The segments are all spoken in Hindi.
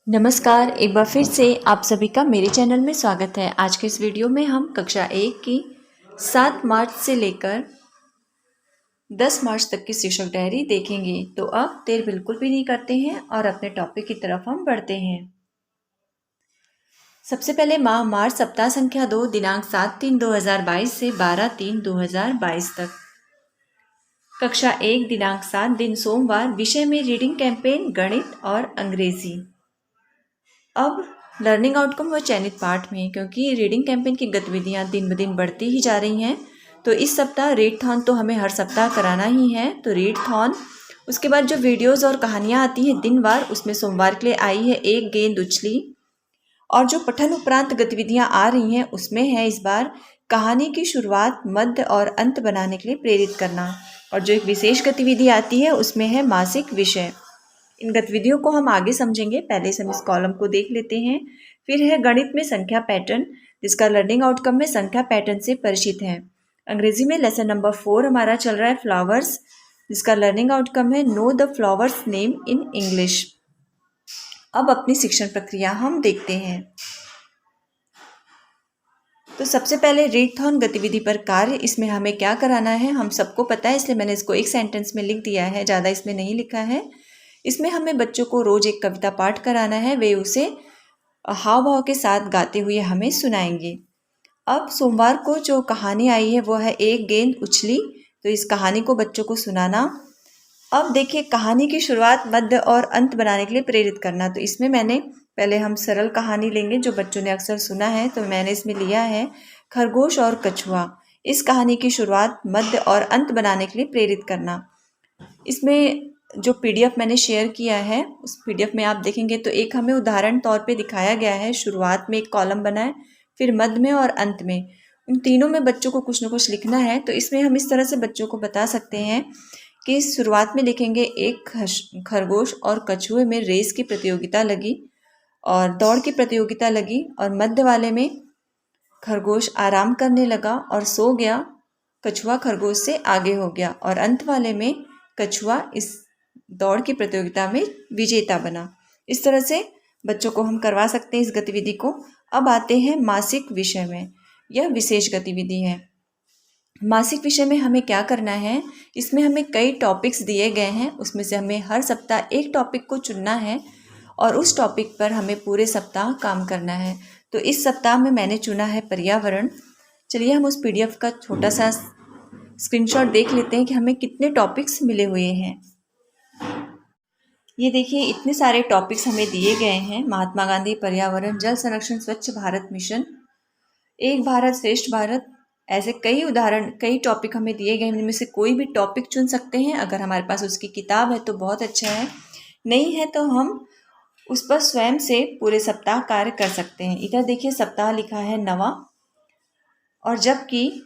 नमस्कार, एक बार फिर से आप सभी का मेरे चैनल में स्वागत है। आज के इस वीडियो में हम कक्षा 1 की 7 मार्च से लेकर 10 मार्च तक की शिक्षक डायरी देखेंगे। तो अब देर बिल्कुल भी नहीं करते हैं और अपने टॉपिक की तरफ हम बढ़ते हैं। सबसे पहले माह मार्च सप्ताह संख्या 2 दिनांक 7/3/2022 से 12/3/2022 तक। कक्षा 1 दिनांक 7 दिन सोमवार, विषय में रीडिंग कैंपेन, गणित और अंग्रेजी। अब लर्निंग आउटकम व चयनित पाठ में, क्योंकि रीडिंग कैंपेन की गतिविधियां दिन ब दिन बढ़ती ही जा रही हैं, तो इस सप्ताह रीड थॉन तो हमें हर सप्ताह कराना ही है। तो रीड थॉन, उसके बाद जो वीडियोस और कहानियां आती हैं दिनवार, उसमें सोमवार के लिए आई है एक गेंद उछली। और जो पठन उपरांत गतिविधियां आ रही हैं उसमें है इस बार कहानी की शुरुआत, मध्य और अंत बनाने के लिए प्रेरित करना। और जो एक विशेष गतिविधि आती है उसमें है मासिक विषय। इन गतिविधियों को हम आगे समझेंगे, पहले से हम इस कॉलम को देख लेते हैं। फिर है गणित में संख्या पैटर्न, जिसका लर्निंग आउटकम में संख्या पैटर्न से परिचित है। अंग्रेजी में लेसन नंबर 4 हमारा चल रहा है फ्लावर्स, जिसका लर्निंग आउटकम है know the flowers name in English. अब अपनी शिक्षण प्रक्रिया हम देखते हैं। तो सबसे पहले रीडथॉन गतिविधि पर कार्य, इसमें हमें क्या कराना है हम सबको पता है, इसलिए मैंने इसको एक सेंटेंस में लिख दिया है, ज़्यादा इसमें नहीं लिखा है। इसमें हमें बच्चों को रोज एक कविता पाठ कराना है, वे उसे हाव भाव के साथ गाते हुए हमें सुनाएंगे। अब सोमवार को जो कहानी आई है वो है एक गेंद उछली, तो इस कहानी को बच्चों को सुनाना। अब देखिए, कहानी की शुरुआत, मध्य और अंत बनाने के लिए प्रेरित करना। तो इसमें मैंने पहले हम सरल कहानी लेंगे जो बच्चों ने अक्सर सुना है, तो मैंने इसमें लिया है खरगोश और कछुआ। इस कहानी की शुरुआत, मध्य और अंत बनाने के लिए प्रेरित करना। इसमें जो पीडीएफ मैंने शेयर किया है, उस पीडीएफ में आप देखेंगे तो एक हमें उदाहरण तौर पे दिखाया गया है। शुरुआत में एक कॉलम बना है, फिर मध्य में और अंत में, उन तीनों में बच्चों को कुछ न कुछ लिखना है। तो इसमें हम इस तरह से बच्चों को बता सकते हैं कि शुरुआत में लिखेंगे एक खरगोश और कछुए में रेस की प्रतियोगिता लगी और दौड़ की प्रतियोगिता लगी, और मध्य वाले में खरगोश आराम करने लगा और सो गया, कछुआ खरगोश से आगे हो गया, और अंत वाले में कछुआ इस दौड़ की प्रतियोगिता में विजेता बना। इस तरह से बच्चों को हम करवा सकते हैं इस गतिविधि को। अब आते हैं मासिक विषय में। यह विशेष गतिविधि है। मासिक विषय में हमें क्या करना है, इसमें हमें कई टॉपिक्स दिए गए हैं, उसमें से हमें हर सप्ताह एक टॉपिक को चुनना है और उस टॉपिक पर हमें पूरे सप्ताह काम करना है। तो इस सप्ताह में मैंने चुना है पर्यावरण। चलिए हम उस पीडीएफ का छोटा सा स्क्रीनशॉट देख लेते हैं कि हमें कितने टॉपिक्स मिले हुए हैं। ये देखिए, इतने सारे टॉपिक्स हमें दिए गए हैं। महात्मा गांधी, पर्यावरण, जल संरक्षण, स्वच्छ भारत मिशन, एक भारत श्रेष्ठ भारत, ऐसे कई उदाहरण, कई टॉपिक हमें दिए गए हैं। इनमें से कोई भी टॉपिक चुन सकते हैं। अगर हमारे पास उसकी किताब है तो बहुत अच्छा है, नहीं है तो हम उस पर स्वयं से पूरे सप्ताह कार्य कर सकते हैं। इधर देखिए, सप्ताह लिखा है नवा, और जबकि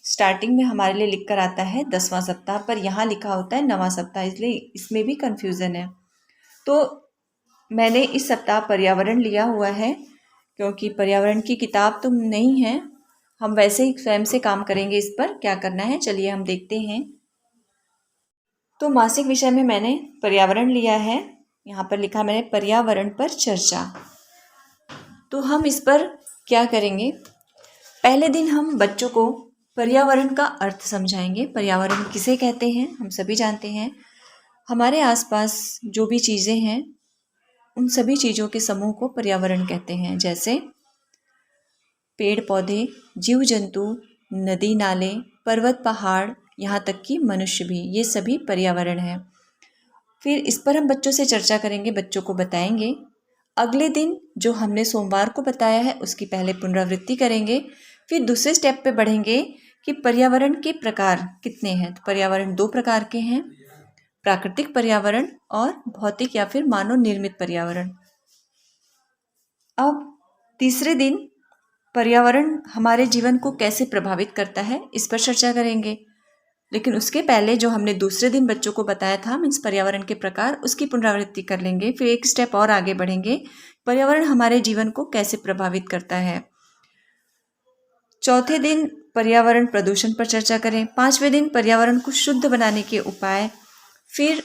स्टार्टिंग में हमारे लिए लिख कर आता है 10वां सप्ताह, पर यहाँ लिखा होता है नवा सप्ताह, इसलिए इसमें भी कन्फ्यूज़न है। तो मैंने इस सप्ताह पर्यावरण लिया हुआ है, क्योंकि पर्यावरण की किताब तो नहीं है, हम वैसे ही स्वयं से काम करेंगे। इस पर क्या करना है चलिए हम देखते हैं। तो मासिक विषय में मैंने पर्यावरण लिया है, यहाँ पर लिखा मैंने पर्यावरण पर चर्चा। तो हम इस पर क्या करेंगे, पहले दिन हम बच्चों को पर्यावरण का अर्थ समझाएंगे। पर्यावरण किसे कहते हैं हम सभी जानते हैं, हमारे आसपास जो भी चीज़ें हैं उन सभी चीज़ों के समूह को पर्यावरण कहते हैं, जैसे पेड़ पौधे, जीव जंतु, नदी नाले, पर्वत पहाड़, यहाँ तक कि मनुष्य भी, ये सभी पर्यावरण है। फिर इस पर हम बच्चों से चर्चा करेंगे, बच्चों को बताएंगे। अगले दिन जो हमने सोमवार को बताया है उसकी पहले पुनरावृत्ति करेंगे। फिर दूसरे स्टेप पे बढ़ेंगे कि पर्यावरण के प्रकार कितने हैं। तो पर्यावरण 2 प्रकार के हैं, प्राकृतिक पर्यावरण और भौतिक या फिर मानव निर्मित पर्यावरण। अब तीसरे दिन पर्यावरण हमारे जीवन को कैसे प्रभावित करता है इस पर चर्चा करेंगे। लेकिन उसके पहले जो हमने दूसरे दिन बच्चों को बताया था मीन्स पर्यावरण के प्रकार, उसकी पुनरावृत्ति कर लेंगे। फिर एक स्टेप और आगे बढ़ेंगे, पर्यावरण हमारे जीवन को कैसे प्रभावित करता है। चौथे दिन पर्यावरण प्रदूषण पर चर्चा करें। 5वें दिन पर्यावरण को शुद्ध बनाने के उपाय। फिर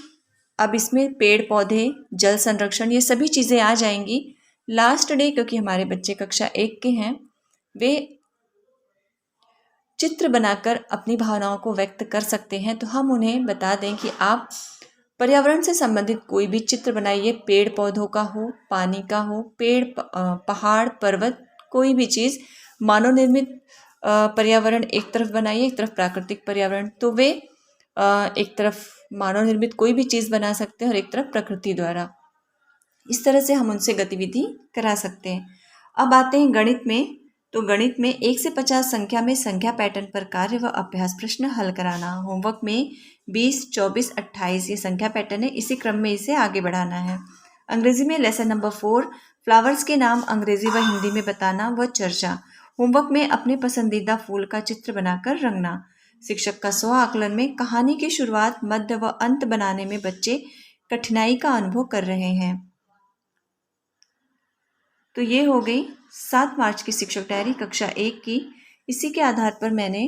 अब इसमें पेड़ पौधे, जल संरक्षण, ये सभी चीज़ें आ जाएंगी। लास्ट डे, क्योंकि हमारे बच्चे कक्षा 1 के हैं, वे चित्र बनाकर अपनी भावनाओं को व्यक्त कर सकते हैं। तो हम उन्हें बता दें कि आप पर्यावरण से संबंधित कोई भी चित्र बनाइए, पेड़ पौधों का हो, पानी का हो, पहाड़, पर्वत, कोई भी चीज़, मानव निर्मित पर्यावरण एक तरफ बनाइए, एक तरफ प्राकृतिक पर्यावरण। तो वे एक तरफ मानव निर्मित कोई भी चीज़ बना सकते हैं और एक तरफ प्रकृति द्वारा। इस तरह से हम उनसे गतिविधि करा सकते हैं। अब आते हैं गणित में। तो गणित में 1 से 50 संख्या में संख्या पैटर्न पर कार्य व अभ्यास प्रश्न हल कराना। होमवर्क में 20, 24, 28 ये संख्या पैटर्न है, इसी क्रम में इसे आगे बढ़ाना है। अंग्रेजी में लेसन नंबर 4 फ्लावर्स के नाम अंग्रेजी व हिंदी में बताना व चर्चा। होमवर्क में अपने पसंदीदा फूल का चित्र बनाकर रंगना। शिक्षक का स्व आकलन में कहानी की शुरुआत, मध्य व अंत बनाने में बच्चे कठिनाई का अनुभव कर रहे हैं। तो ये हो गई 7 मार्च की शिक्षक डायरी कक्षा 1 की। इसी के आधार पर मैंने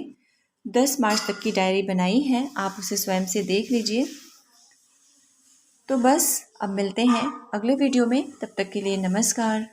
10 मार्च तक की डायरी बनाई है, आप उसे स्वयं से देख लीजिए। तो बस अब मिलते हैं अगले वीडियो में, तब तक के लिए नमस्कार।